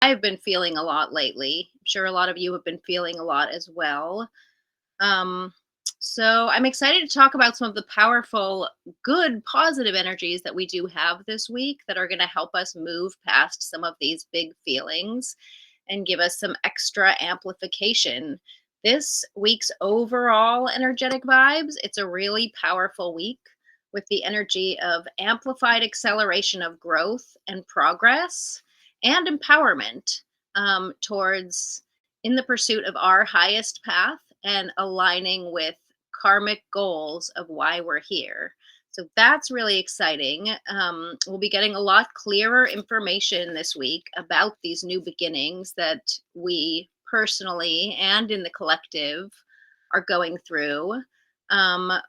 I've been feeling a lot lately. I'm sure a lot of you have been feeling a lot as well. Um, so I'm excited to talk about some of the powerful, good, positive energies that we do have this week that are going to help us move past some of these big feelings and give us some extra amplification. This week's overall energetic vibes, it's a really powerful week with the energy of amplified acceleration of growth and progress and empowerment towards in the pursuit of our highest path and aligning with karmic goals of why we're here. So that's really exciting. We'll be getting a lot clearer information this week about these new beginnings that we personally and in the collective are going through,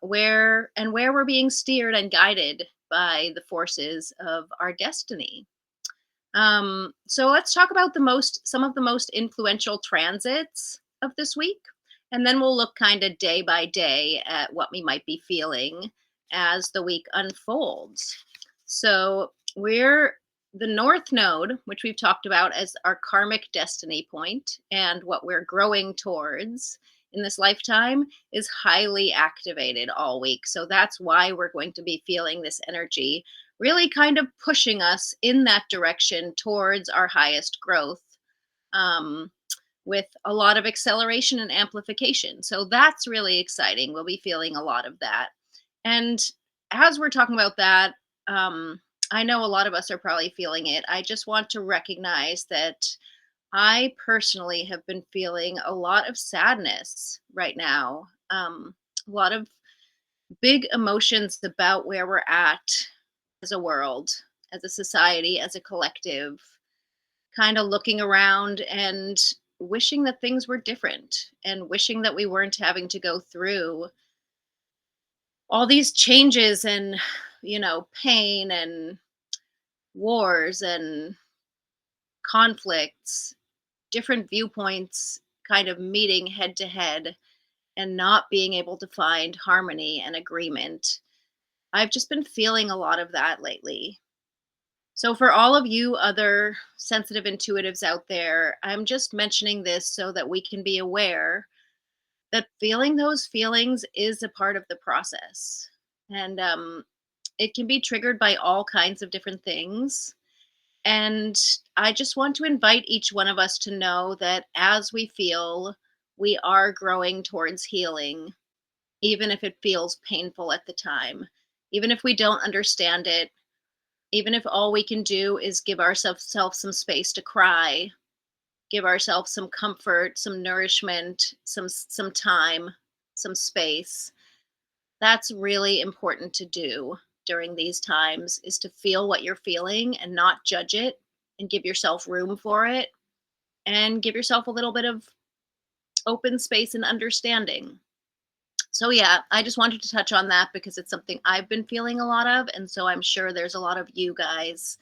where we're being steered and guided by the forces of our destiny. So let's talk about some of the most influential transits of this week, and then we'll look kind of day by day at what we might be feeling as the week unfolds. So we're the North Node, which we've talked about as our karmic destiny point and what we're growing towards in this lifetime, is highly activated all week. So that's why we're going to be feeling this energy really kind of pushing us in that direction towards our highest growth, with a lot of acceleration and amplification. So that's really exciting. We'll be feeling a lot of that. And as we're talking about that, I know a lot of us are probably feeling it. I just want to recognize that I personally have been feeling a lot of sadness right now, a lot of big emotions about where we're at as a world, as a society, as a collective, kind of looking around and wishing that things were different and wishing that we weren't having to go through all these changes and, pain and wars and conflicts, different viewpoints kind of meeting head to head and not being able to find harmony and agreement. I've just been feeling a lot of that lately. So, for all of you other sensitive intuitives out there, I'm just mentioning this so that we can be aware that feeling those feelings is a part of the process. And it can be triggered by all kinds of different things. And I just want to invite each one of us to know that as we feel, we are growing towards healing, even if it feels painful at the time, even if we don't understand it, even if all we can do is give ourselves some space to cry, give ourselves some comfort, some nourishment, some time, some space. That's really important to do during these times, is to feel what you're feeling and not judge it and give yourself room for it and give yourself a little bit of open space and understanding. So yeah, I just wanted to touch on that because it's something I've been feeling a lot of, and so I'm sure there's a lot of you guys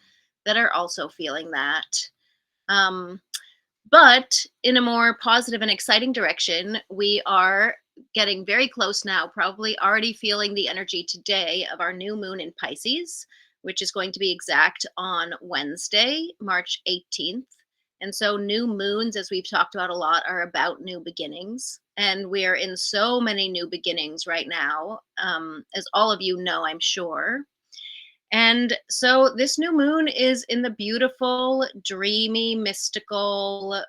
that are also feeling that. But in a more positive and exciting direction, we are getting very close now, probably already feeling the energy today of our new moon in Pisces, which is going to be exact on Wednesday, March 18th. And so new moons, as we've talked about a lot, are about new beginnings. And we're in so many new beginnings right now, as all of you know, I'm sure. And so this new moon is in the beautiful, dreamy, mystical,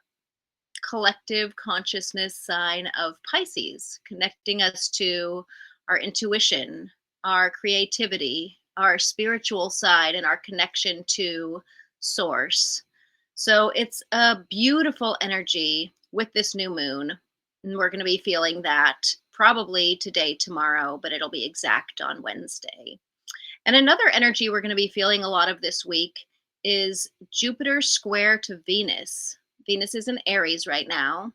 collective consciousness sign of Pisces, connecting us to our intuition, our creativity, our spiritual side, and our connection to source. So it's a beautiful energy with this new moon. And we're going to be feeling that probably today, tomorrow, but it'll be exact on Wednesday. And another energy we're going to be feeling a lot of this week is Jupiter square to Venus. Venus is in Aries right now.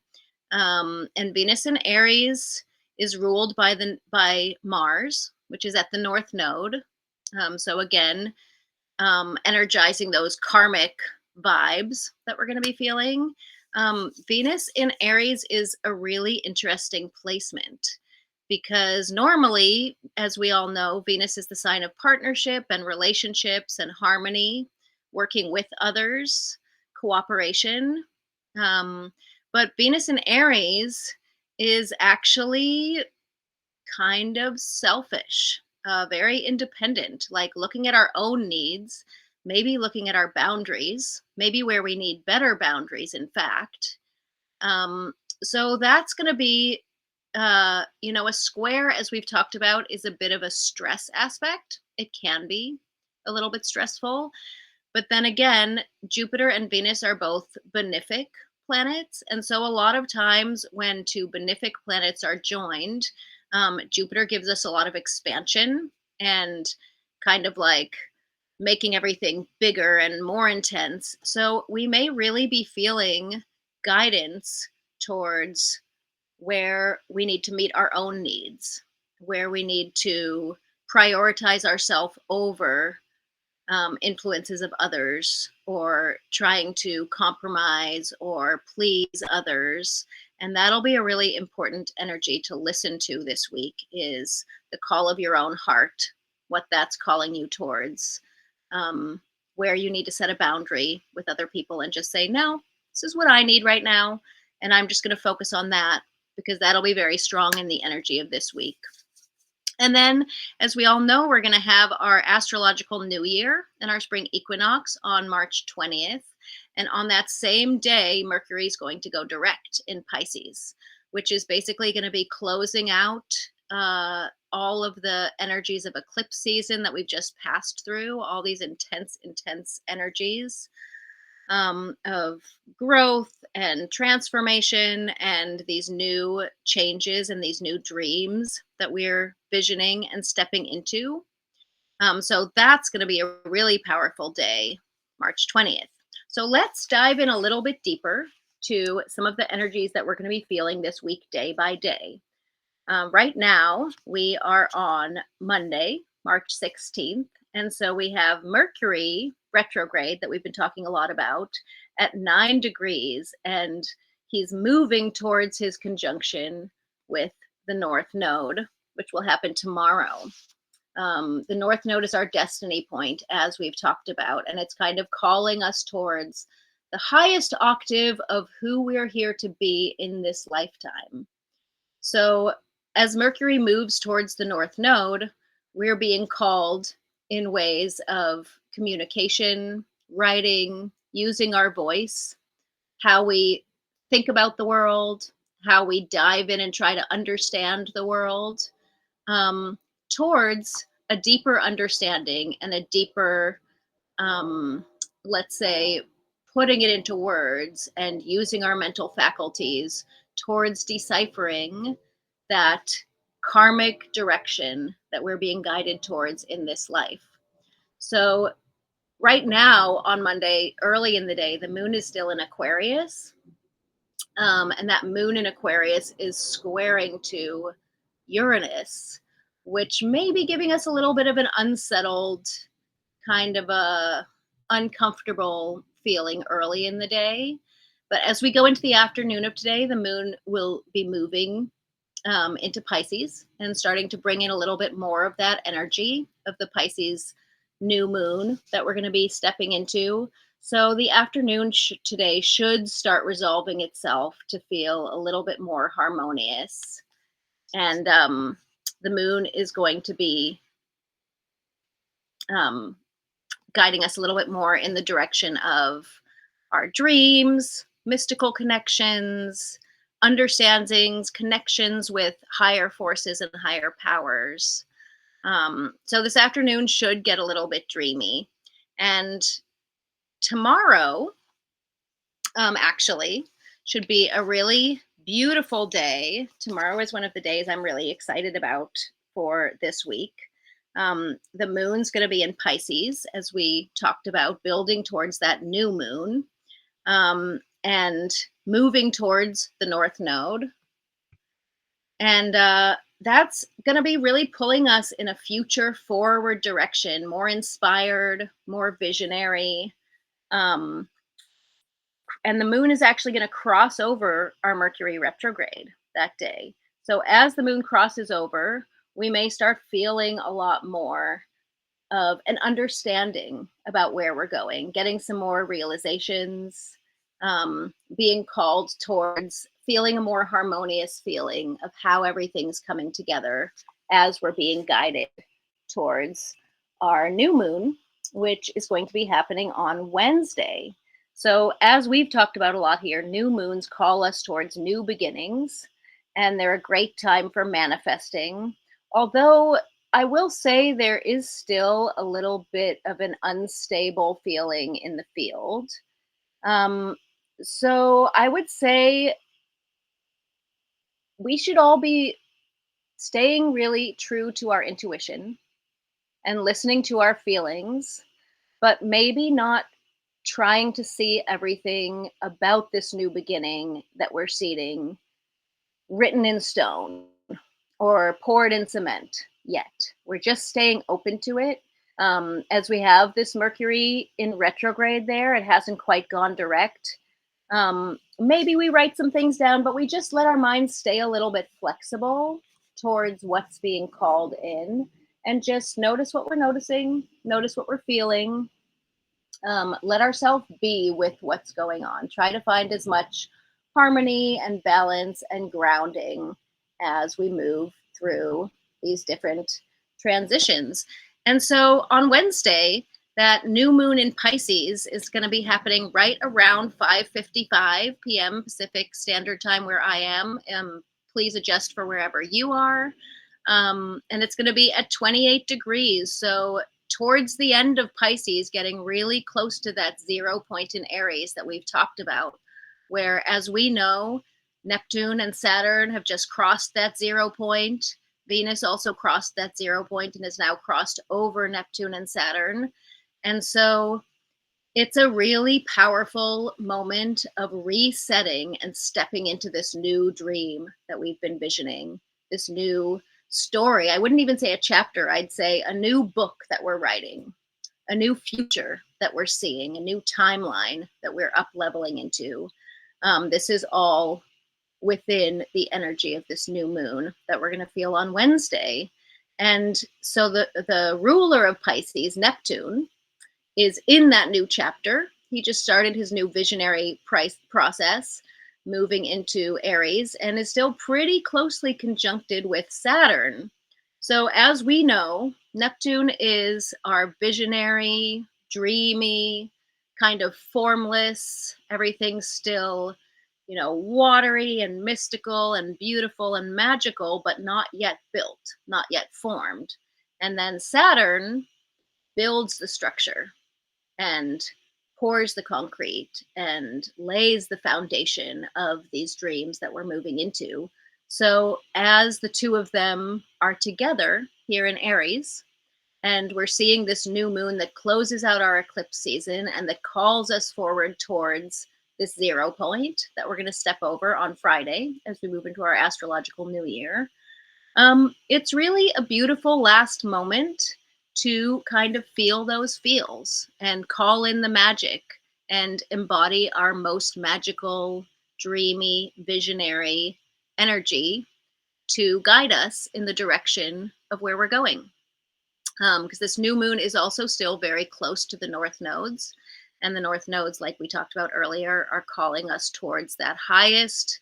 And Venus in Aries is ruled by Mars, which is at the North Node. So again, energizing those karmic vibes that we're going to be feeling. Venus in Aries is a really interesting placement because normally, as we all know, Venus is the sign of partnership and relationships and harmony, working with others, cooperation. Um, but Venus in Aries is actually kind of selfish, very independent, like looking at our own needs, maybe looking at our boundaries, maybe where we need better boundaries, in fact. Um, so that's going to be, a square, as we've talked about, is a bit of a stress aspect. It can be a little bit stressful. But then again, Jupiter and Venus are both benefic planets. And so a lot of times when two benefic planets are joined, Jupiter gives us a lot of expansion and kind of like making everything bigger and more intense. So we may really be feeling guidance towards where we need to meet our own needs, where we need to prioritize ourselves over influences of others, or trying to compromise or please others. And that'll be a really important energy to listen to this week, is the call of your own heart, what that's calling you towards, where you need to set a boundary with other people and just say, no, this is what I need right now. And I'm just going to focus on that, because that'll be very strong in the energy of this week. And then, as we all know, we're going to have our astrological new year and our spring equinox on March 20th. And on that same day, Mercury is going to go direct in Pisces, which is basically going to be closing out all of the energies of eclipse season that we've just passed through, all these intense energies of growth and transformation, and these new changes and these new dreams that we're visioning and stepping into. So that's going to be a really powerful day, March 20th. So let's dive in a little bit deeper to some of the energies that we're going to be feeling this week, day by day. Right now, we are on Monday, March 16th. And so we have Mercury retrograde that we've been talking a lot about at 9 degrees. And he's moving towards his conjunction with the North Node, which will happen tomorrow. The North Node is our destiny point, as we've talked about. And it's kind of calling us towards the highest octave of who we're here to be in this lifetime. So as Mercury moves towards the North Node, we're being called in ways of communication, writing, using our voice, how we think about the world, how we dive in and try to understand the world, towards a deeper understanding and a deeper, let's say, putting it into words and using our mental faculties towards deciphering that karmic direction that we're being guided towards in this life. So right now on Monday, early in the day, the moon is still in Aquarius. And that moon in Aquarius is squaring to Uranus, which may be giving us a little bit of an unsettled, kind of a uncomfortable feeling early in the day. But as we go into the afternoon of today, the moon will be moving into Pisces and starting to bring in a little bit more of that energy of the Pisces new moon that we're going to be stepping into. So the afternoon today should start resolving itself to feel a little bit more harmonious. And the moon is going to be guiding us a little bit more in the direction of our dreams, mystical connections, understandings, connections with higher forces and higher powers. So this afternoon should get a little bit dreamy. And tomorrow, actually, should be a really beautiful day. Tomorrow is one of the days I'm really excited about for this week. The moon's going to be in Pisces, as we talked about, building towards that new moon, and moving towards the North Node. And that's going to be really pulling us in a future forward direction, more inspired, more visionary. And the moon is actually going to cross over our Mercury retrograde that day. So as the moon crosses over, we may start feeling a lot more of an understanding about where we're going, getting some more realizations, being called towards feeling a more harmonious feeling of how everything's coming together as we're being guided towards our new moon, which is going to be happening on Wednesday. So, as we've talked about a lot here, new moons call us towards new beginnings, and they're a great time for manifesting. Although I will say there is still a little bit of an unstable feeling in the field. Um, so I would say we should all be staying really true to our intuition and listening to our feelings, but maybe not trying to see everything about this new beginning that we're seeding written in stone or poured in cement yet. We're just staying open to it. As we have this Mercury in retrograde there, it hasn't quite gone direct. Maybe we write some things down, but we just let our minds stay a little bit flexible towards what's being called in and just notice what we're noticing, notice what we're feeling, let ourselves be with what's going on. Try to find as much harmony and balance and grounding as we move through these different transitions. And so on Wednesday, that new moon in Pisces is going to be happening right around 5:55 p.m. Pacific Standard Time where I am. Please adjust for wherever you are. And it's going to be at 28 degrees. So towards the end of Pisces, getting really close to that 0 point in Aries that we've talked about, where, as we know, Neptune and Saturn have just crossed that 0 point. Venus also crossed that 0 point and is now crossed over Neptune and Saturn. And so it's a really powerful moment of resetting and stepping into this new dream that we've been visioning, this new story. I wouldn't even say a chapter, I'd say a new book that we're writing, a new future that we're seeing, a new timeline that we're up leveling into. This is all within the energy of this new moon that we're going to feel on Wednesday. And so the ruler of Pisces, Neptune, is in that new chapter. He just started his new visionary process, moving into Aries, and is still pretty closely conjuncted with Saturn. So as we know, Neptune is our visionary, dreamy, kind of formless, everything's still, watery and mystical and beautiful and magical, but not yet built, not yet formed. And then Saturn builds the structure and pours the concrete and lays the foundation of these dreams that we're moving into. So as the two of them are together here in Aries, and we're seeing this new moon that closes out our eclipse season and that calls us forward towards this 0 point that we're going to step over on Friday as we move into our astrological new year. It's really a beautiful last moment to kind of feel those feels and call in the magic and embody our most magical, dreamy, visionary energy to guide us in the direction of where we're going. Because this new moon is also still very close to the north nodes. And the north nodes, like we talked about earlier, are calling us towards that highest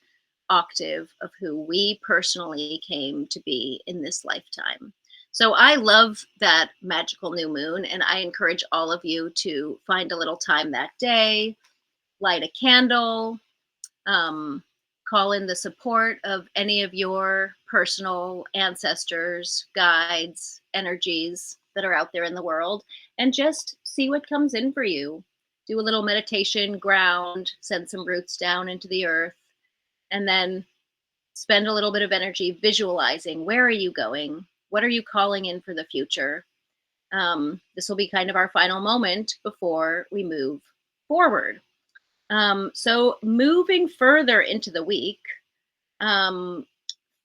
octave of who we personally came to be in this lifetime. So I love that magical new moon, and I encourage all of you to find a little time that day, light a candle, call in the support of any of your personal ancestors, guides, energies that are out there in the world, and just see what comes in for you. Do a little meditation, ground, send some roots down into the earth, and then spend a little bit of energy visualizing. Where are you going? What are you calling in for the future? This will be kind of our final moment before we move forward. So moving further into the week,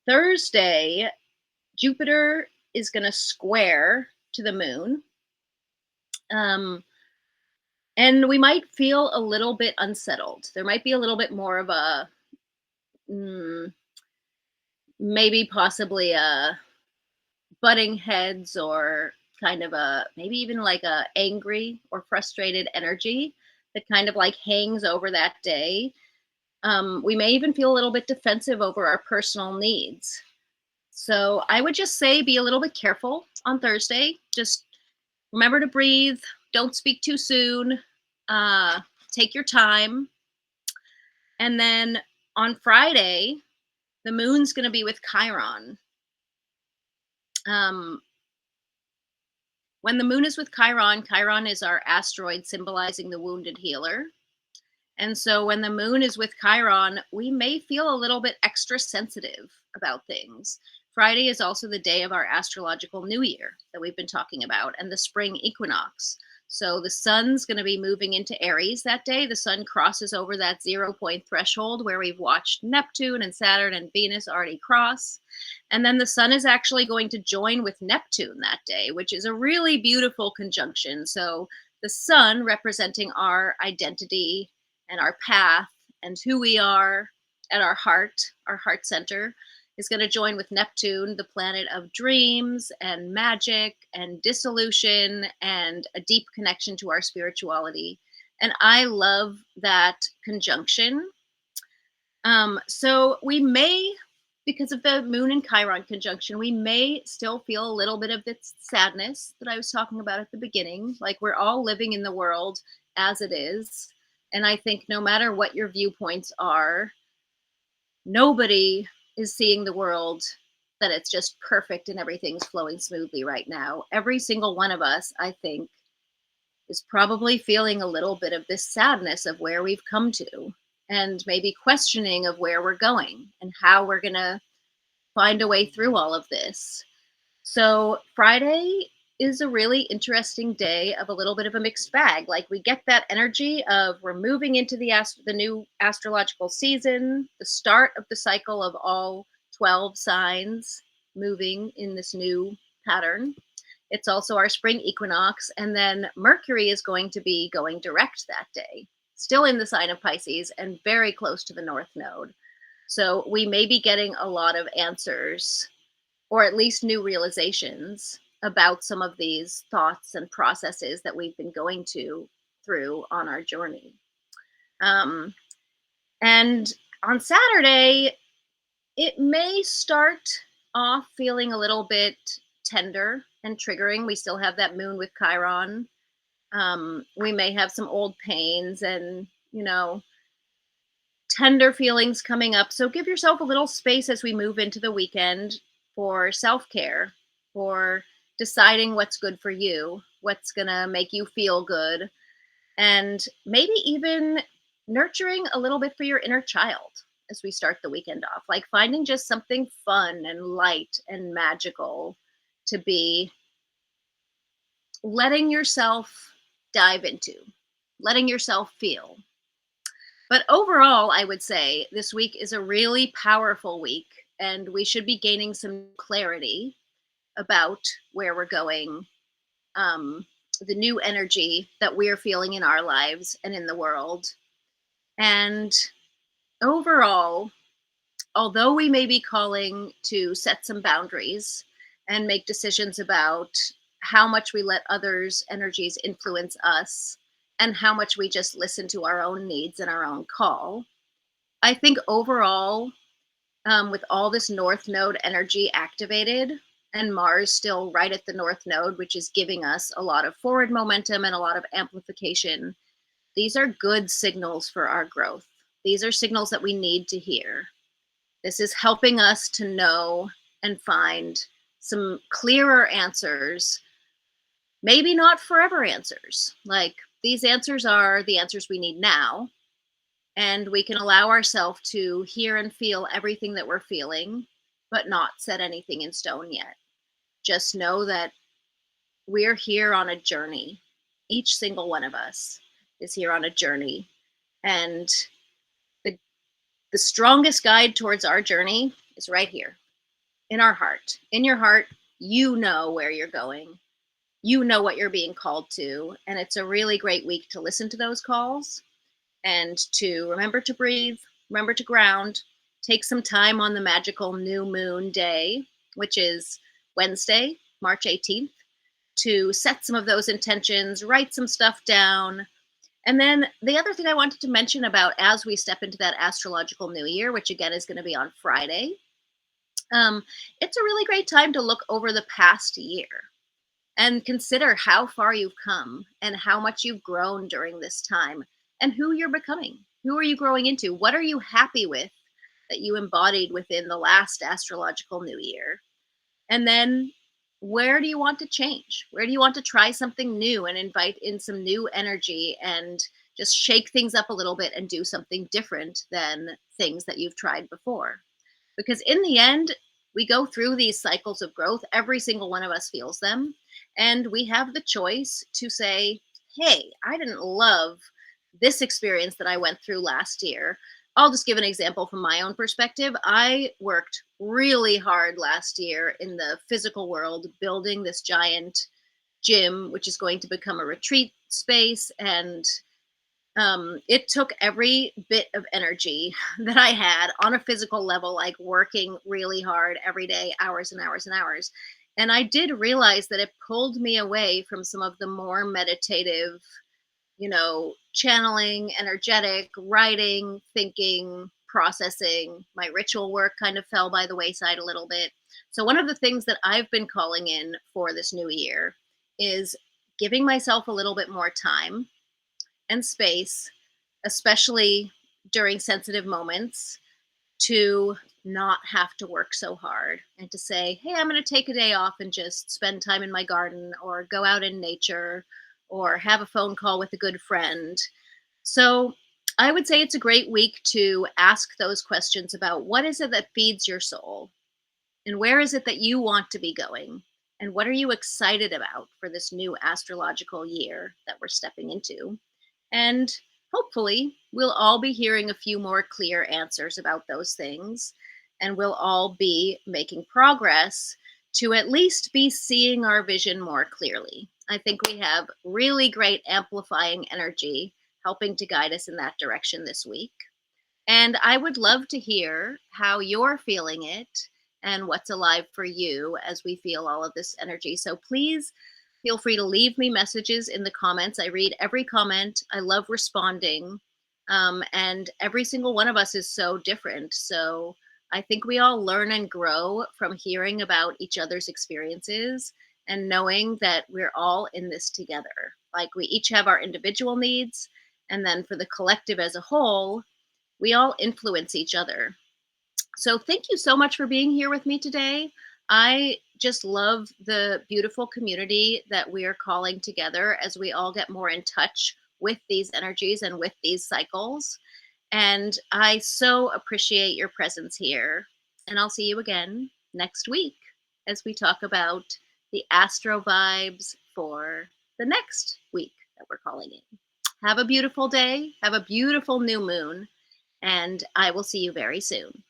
Thursday, Jupiter is going to square to the moon. And we might feel a little bit unsettled. There might be a little bit more of a, maybe possibly a butting heads or kind of a, maybe even like a angry or frustrated energy that kind of like hangs over that day. We may even feel a little bit defensive over our personal needs. So I would just say be a little bit careful on Thursday. Just remember to breathe. Don't speak too soon. Take your time. And then on Friday, the moon's going to be with Chiron. When the moon is with Chiron, Chiron is our asteroid symbolizing the wounded healer. And so when the moon is with Chiron, we may feel a little bit extra sensitive about things. Friday is also the day of our astrological new year that we've been talking about, and the spring equinox. So the sun's going to be moving into Aries that day. The sun crosses over that 0-point threshold where we've watched Neptune and Saturn and Venus already cross. And then the sun is actually going to join with Neptune that day, which is a really beautiful conjunction. So the sun representing our identity and our path and who we are at our heart center, is going to join with Neptune, the planet of dreams and magic and dissolution and a deep connection to our spirituality. And I love that conjunction. So we may, because of the moon and Chiron conjunction, we may still feel a little bit of this sadness that I was talking about at the beginning. Like, we're all living in the world as it is. And I think no matter what your viewpoints are, nobody is seeing the world that it's just perfect and everything's flowing smoothly right now. Every single one of us, I think, is probably feeling a little bit of this sadness of where we've come to, and maybe questioning of where we're going and how we're going to find a way through all of this. So Friday is a really interesting day of a little bit of a mixed bag. Like, we get that energy of we're moving into the new astrological season, the start of the cycle of all 12 signs moving in this new pattern. It's also our spring equinox, and then Mercury is going to be going direct that day, still in the sign of Pisces and very close to the North Node. So we may be getting a lot of answers, or at least new realizations about some of these thoughts and processes that we've been going through on our journey. And on Saturday, it may start off feeling a little bit tender and triggering. We still have that moon with Chiron. We may have some old pains and, tender feelings coming up. So give yourself a little space as we move into the weekend for self-care, for deciding what's good for you, what's going to make you feel good, and maybe even nurturing a little bit for your inner child as we start the weekend off, like finding just something fun and light and magical to be letting yourself dive into, letting yourself feel. But overall, I would say this week is a really powerful week, and we should be gaining some clarity about where we're going, the new energy that we're feeling in our lives and in the world. And overall, although we may be calling to set some boundaries and make decisions about how much we let others' energies influence us and how much we just listen to our own needs and our own call, I think overall, with all this North Node energy activated, and Mars still right at the North Node, which is giving us a lot of forward momentum and a lot of amplification, these are good signals for our growth. These are signals that we need to hear. This is helping us to know and find some clearer answers, maybe not forever answers. Like, these answers are the answers we need now, and we can allow ourselves to hear and feel everything that we're feeling, but not set anything in stone yet. Just know that we're here on a journey. Each single one of us is here on a journey. And the strongest guide towards our journey is right here in our heart. In your heart, you know where you're going. You know what you're being called to. And it's a really great week to listen to those calls and to remember to breathe, remember to ground, take some time on the magical new moon day, which is Wednesday, March 18th, to set some of those intentions, write some stuff down. And then the other thing I wanted to mention about as we step into that astrological new year, which again is going to be on Friday, um, it's a really great time to look over the past year and consider how far you've come and how much you've grown during this time and who you're becoming. Who are you growing into? What are you happy with that you embodied within the last astrological new year? And then where do you want to change? Where do you want to try something new and invite in some new energy and just shake things up a little bit and do something different than things that you've tried before? Because in the end, we go through these cycles of growth. Every single one of us feels them. And we have the choice to say, hey, I didn't love this experience that I went through last year. I'll just give an example from my own perspective. I worked really hard last year in the physical world, building this giant gym, which is going to become a retreat space. And it took every bit of energy that I had on a physical level, like working really hard every day, hours and hours and hours. And I did realize that it pulled me away from some of the more meditative, channeling, energetic, writing, thinking, processing. My ritual work kind of fell by the wayside a little bit. So, one of the things that I've been calling in for this new year is giving myself a little bit more time and space, especially during sensitive moments, to not have to work so hard and to say, hey, I'm going to take a day off and just spend time in my garden or go out in nature or have a phone call with a good friend. So I would say it's a great week to ask those questions about what is it that feeds your soul and where is it that you want to be going and what are you excited about for this new astrological year that we're stepping into. And hopefully, we'll all be hearing a few more clear answers about those things, and we'll all be making progress to at least be seeing our vision more clearly. I think we have really great amplifying energy helping to guide us in that direction this week. And I would love to hear how you're feeling it and what's alive for you as we feel all of this energy. So please feel free to leave me messages in the comments. I read every comment. I love responding. And every single one of us is so different. So I think we all learn and grow from hearing about each other's experiences and knowing that we're all in this together. Like we each have our individual needs. And then for the collective as a whole, we all influence each other. So thank you so much for being here with me today. I just love the beautiful community that we are calling together as we all get more in touch with these energies and with these cycles. And I so appreciate your presence here. And I'll see you again next week as we talk about the Astro vibes for the next week that we're calling in. Have a beautiful day. Have a beautiful new moon. And I will see you very soon.